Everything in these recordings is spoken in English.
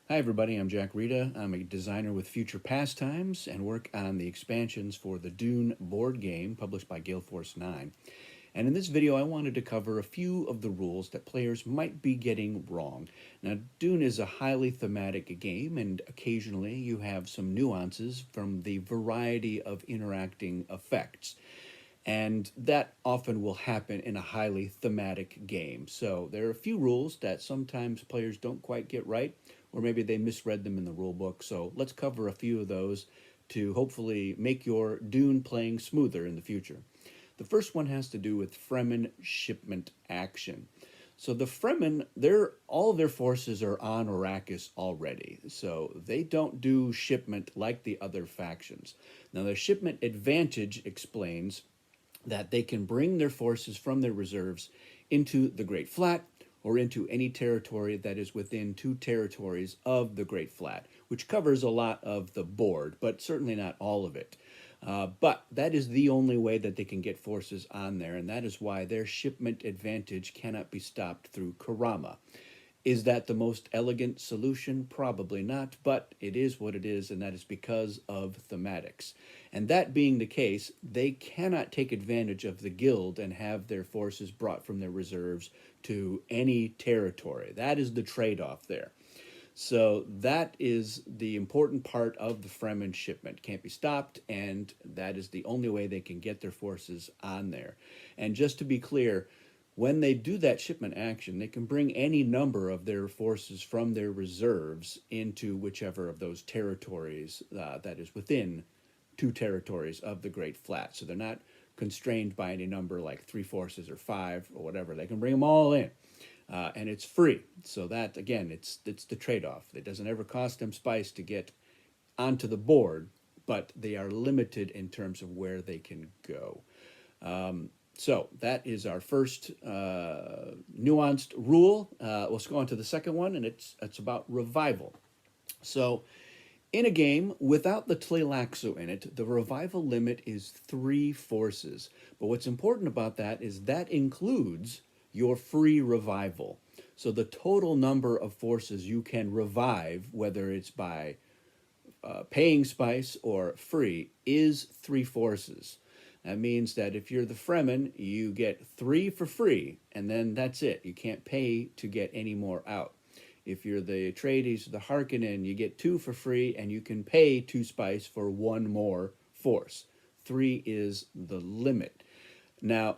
Hi, everybody. I'm Jack Rita. I'm a designer with Future Pastimes and work on the expansions for the Dune board game published by Gale Force 9. And in this video, I wanted to cover a few of the rules that players might be getting wrong. Now, Dune is a highly thematic game, and occasionally you have some nuances from the variety of interacting effects. And that often will happen in a highly thematic game. So there are a few rules that sometimes players don't quite get right, or maybe they misread them in the rule book. So let's cover a few of those to hopefully make your Dune playing smoother in the future. The first one has to do with Fremen shipment action. So the Fremen, all of their forces are on Arrakis already, so they don't do shipment like the other factions. Now, the shipment advantage explains that they can bring their forces from their reserves into the Great Flat or into any territory that is within two territories of the Great Flat, which covers a lot of the board, but certainly not all of it. But that is the only way that they can get forces on there, and that is why their shipment advantage cannot be stopped through Karama. Is that the most elegant solution? Probably not, but it is what it is, and that is because of thematics. And that being the case, they cannot take advantage of the guild and have their forces brought from their reserves to any territory. That is the trade-off there. So that is the important part of the Fremen shipment. Can't be stopped, and that is the only way they can get their forces on there. And just to be clear, when they do that shipment action, they can bring any number of their forces from their reserves into whichever of those territories that is within two territories of the Great Flat. So they're not constrained by any number like three forces or five or whatever. They can bring them all in. And it's free. So that, again, it's the trade-off. It doesn't ever cost them spice to get onto the board, but they are limited in terms of where they can go. So that is our first nuanced rule. Let's go on to the second one, and it's about revival. So in a game without the Tleilaxu in it, the revival limit is three forces. But what's important about that is that includes your free revival. So the total number of forces you can revive, whether it's by paying spice or free, is three forces. That means that if you're the Fremen, you get three for free, and then that's it. You can't pay to get any more out. If you're the Atreides or the Harkonnen, you get two for free, and you can pay two spice for one more force. Three is the limit. Now,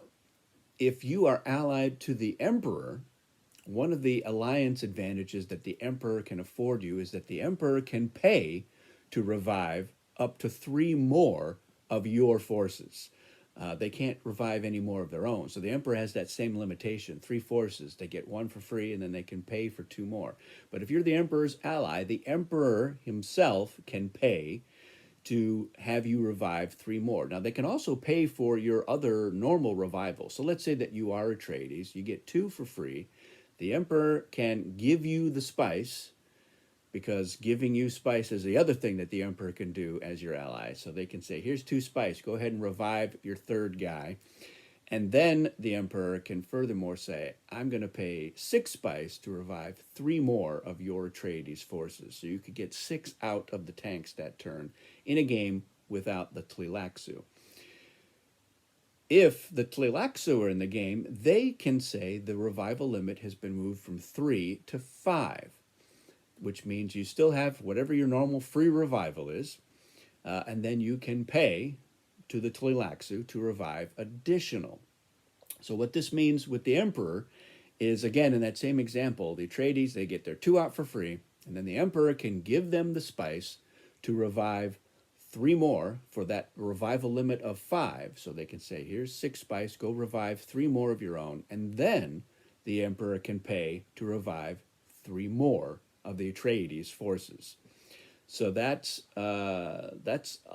if you are allied to the Emperor, one of the alliance advantages that the Emperor can afford you is that the Emperor can pay to revive up to three more of your forces. They can't revive any more of their own. So the Emperor has that same limitation. Three forces. They get one for free, and then they can pay for two more. But if you're the Emperor's ally, the Emperor himself can pay to have you revive three more. Now, they can also pay for your other normal revival. So let's say that you are Atreides. You get two for free. The Emperor can give you the spice, because giving you spice is the other thing that the Emperor can do as your ally. So they can say, here's two spice, go ahead and revive your third guy. And then the Emperor can furthermore say, I'm going to pay six spice to revive three more of your Atreides forces. So you could get six out of the tanks that turn in a game without the Tleilaxu. If the Tleilaxu are in the game, they can say the revival limit has been moved from 3 to 5, which means you still have whatever your normal free revival is, and then you can pay to the Tleilaxu to revive additional. So what this means with the Emperor is, again, in that same example, the Atreides, they get their two out for free, and then the Emperor can give them the spice to revive three more for that revival limit of 5. So they can say, here's 6 spice, go revive 3 more of your own, and then the Emperor can pay to revive 3 more of the Atreides forces. So that's a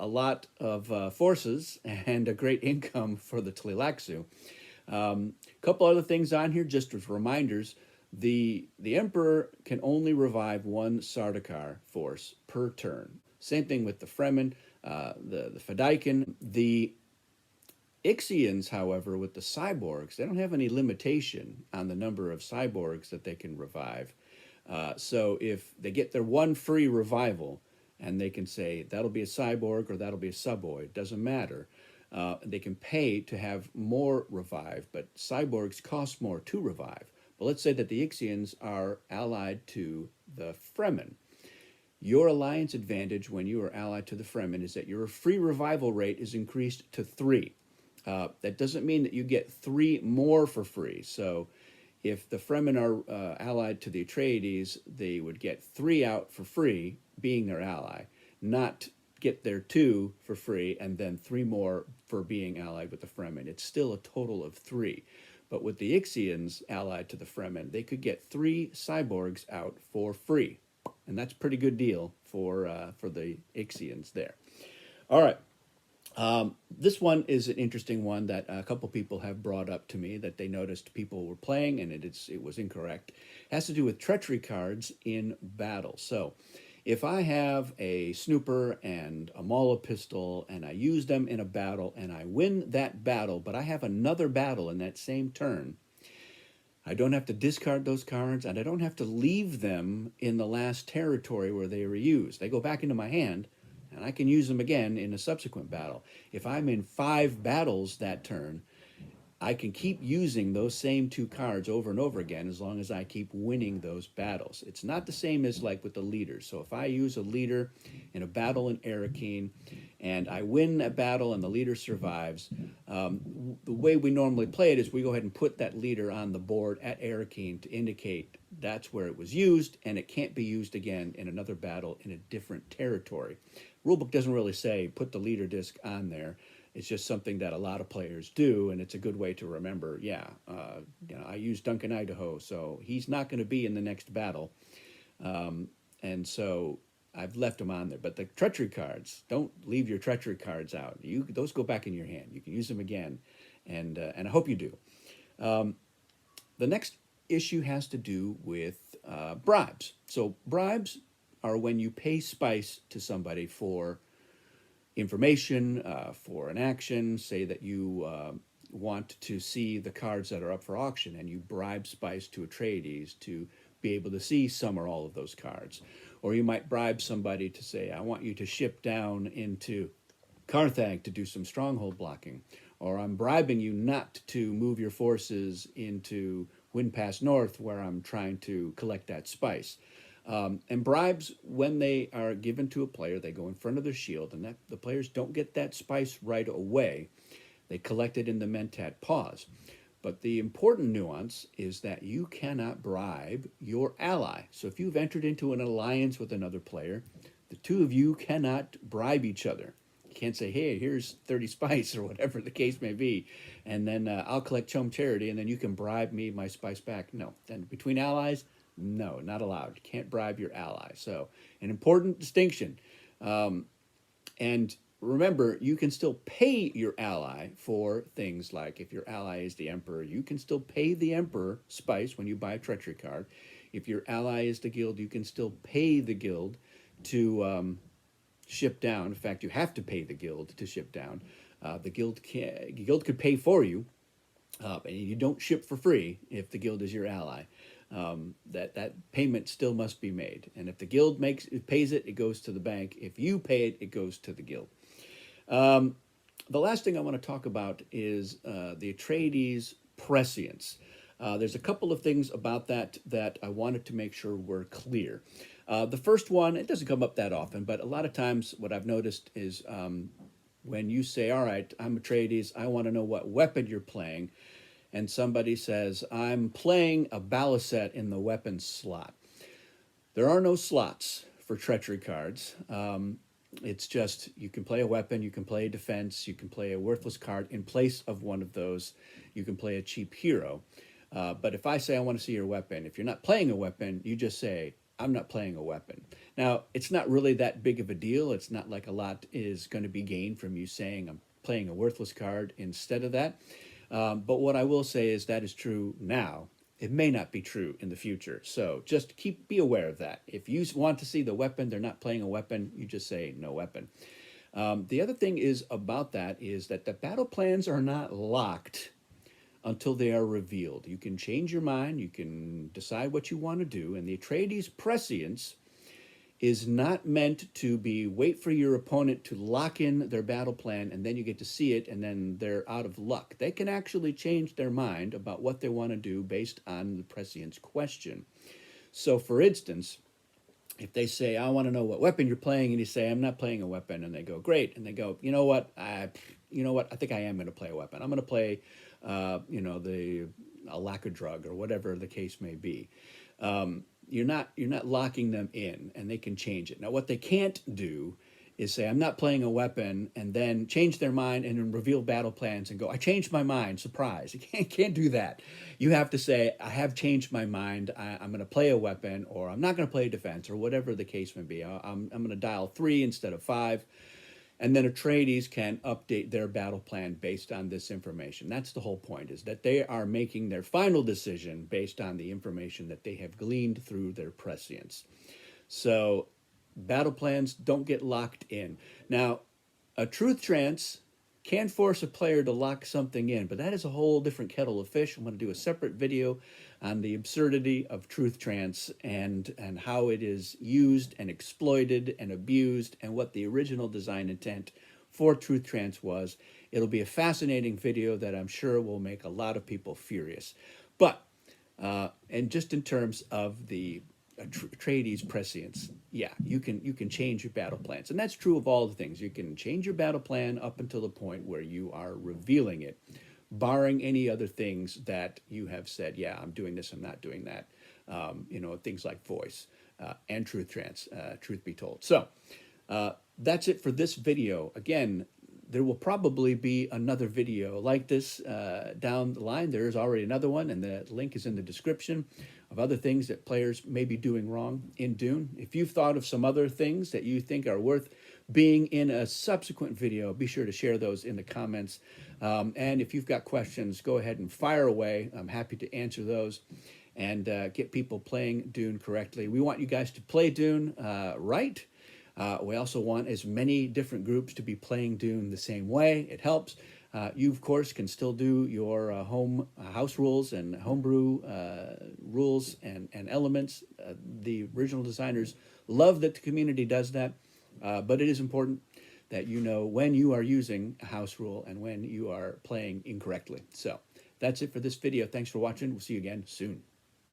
lot of forces and a great income for the Tleilaxu. A couple other things on here, just as reminders. The Emperor can only revive one Sardaukar force per turn. Same thing with the Fremen, the Fedaykin. The Ixians, however, with the cyborgs, they don't have any limitation on the number of cyborgs that they can revive. So if they get their one free revival, and they can say that'll be a cyborg or that'll be a suboid, doesn't matter. They can pay to have more revive, but cyborgs cost more to revive. But let's say that the Ixians are allied to the Fremen. Your alliance advantage when you are allied to the Fremen is that your free revival rate is increased to 3. That doesn't mean that you get 3 more for free. So if the Fremen are allied to the Atreides, they would get 3 out for free, being their ally, not get their 2 for free and then 3 more for being allied with the Fremen. It's still a total of 3. But with the Ixians allied to the Fremen, they could get 3 cyborgs out for free. And that's a pretty good deal for the Ixians there. All right. This one is an interesting one that a couple people have brought up to me that they noticed people were playing and it was incorrect. It has to do with treachery cards in battle. So if I have a snooper and a Mauler pistol and I use them in a battle and I win that battle, but I have another battle in that same turn, I don't have to discard those cards, and I don't have to leave them in the last territory where they were used. They go back into my hand, and I can use them again in a subsequent battle. If I'm in 5 battles that turn, I can keep using those same 2 cards over and over again as long as I keep winning those battles. It's not the same as like with the leaders. So if I use a leader in a battle in Arakeen and I win a battle and the leader survives, the way we normally play it is we go ahead and put that leader on the board at Arakeen to indicate that's where it was used and it can't be used again in another battle in a different territory. Rulebook doesn't really say put the leader disc on there. It's just something that a lot of players do, and it's a good way to remember, I use Duncan Idaho, so he's not going to be in the next battle. And so I've left them on there. But the treachery cards, don't leave your treachery cards out. Those go back in your hand. You can use them again, and I hope you do. The next issue has to do with bribes. So bribes are when you pay spice to somebody for information, for an action. Say that you want to see the cards that are up for auction and you bribe spice to Atreides to be able to see some or all of those cards. Or you might bribe somebody to say, I want you to ship down into Carthag to do some stronghold blocking. Or I'm bribing you not to move your forces into Windpass North where I'm trying to collect that spice. And bribes, when they are given to a player, they go in front of their shield, and the players don't get that spice right away. They collect it in the Mentat pause. But the important nuance is that you cannot bribe your ally. So if you've entered into an alliance with another player, the two of you cannot bribe each other. You can't say, hey, here's 30 spice or whatever the case may be, and then I'll collect Chum Charity, and then you can bribe me my spice back. No. Then between allies, no, not allowed. You can't bribe your ally. So an important distinction. And remember, you can still pay your ally for things like if your ally is the Emperor, you can still pay the Emperor spice when you buy a treachery card. If your ally is the guild, you can still pay the guild to ship down. In fact, you have to pay the guild to ship down. The guild could pay for you, and you don't ship for free if the guild is your ally. That payment still must be made, and if the guild pays it, it goes to the bank. If you pay it, it goes to the guild. The last thing I want to talk about is the Atreides prescience. There's a couple of things about that I wanted to make sure were clear. The first one, it doesn't come up that often, but a lot of times what I've noticed is when you say, all right, I'm Atreides, I want to know what weapon you're playing, and somebody says, I'm playing a balisette in the weapon slot. There are no slots for treachery cards. It's just you can play a weapon, you can play a defense, you can play a worthless card in place of one of those. You can play a cheap hero. But if I say I want to see your weapon, if you're not playing a weapon, you just say, I'm not playing a weapon. Now, it's not really that big of a deal. It's not like a lot is going to be gained from you saying I'm playing a worthless card instead of that. But what I will say is that is true now. It may not be true in the future. So just be aware of that. If you want to see the weapon, they're not playing a weapon, you just say no weapon. The other thing is about that is that the battle plans are not locked until they are revealed. You can change your mind, you can decide what you want to do, and the Atreides prescience is not meant to be wait for your opponent to lock in their battle plan and then you get to see it and then they're out of luck. They can actually change their mind about what they want to do based on the prescience question. So for instance, if they say, I want to know what weapon you're playing, and you say, I'm not playing a weapon, and they go, great, and they go, I think I am going to play a weapon. I'm going to play, a lack of drug or whatever the case may be. You're not locking them in, and they can change it. Now, what they can't do is say, I'm not playing a weapon, and then change their mind and then reveal battle plans and go, I changed my mind, surprise. You can't do that. You have to say, I have changed my mind, I'm going to play a weapon, or I'm not going to play defense, or whatever the case may be. I'm going to dial 3 instead of 5. And then Atreides can update their battle plan based on this information. That's the whole point, is that they are making their final decision based on the information that they have gleaned through their prescience. So battle plans don't get locked in. Now, a truth trance can force a player to lock something in, but that is a whole different kettle of fish. I'm going to do a separate video on the absurdity of truth trance and how it is used and exploited and abused and what the original design intent for truth trance was. It'll be a fascinating video that I'm sure will make a lot of people furious. But, and just in terms of the Atreides prescience, yeah, you can change your battle plans, and that's true of all the things. You can change your battle plan up until the point where you are revealing it, barring any other things that you have said, yeah, I'm doing this, I'm not doing that. Things like voice and truth trance, truth be told. So that's it for this video. Again, there will probably be another video like this down the line. There's already another one, and the link is in the description, of other things that players may be doing wrong in Dune. If you've thought of some other things that you think are worth being in a subsequent video, be sure to share those in the comments. And if you've got questions, go ahead and fire away. I'm happy to answer those and get people playing Dune correctly. We want you guys to play Dune right. We also want as many different groups to be playing Dune the same way. It helps. You, of course, can still do your house rules and homebrew rules and elements. The original designers love that the community does that, but it is important that you know when you are using a house rule and when you are playing incorrectly. So that's it for this video. Thanks for watching. We'll see you again soon.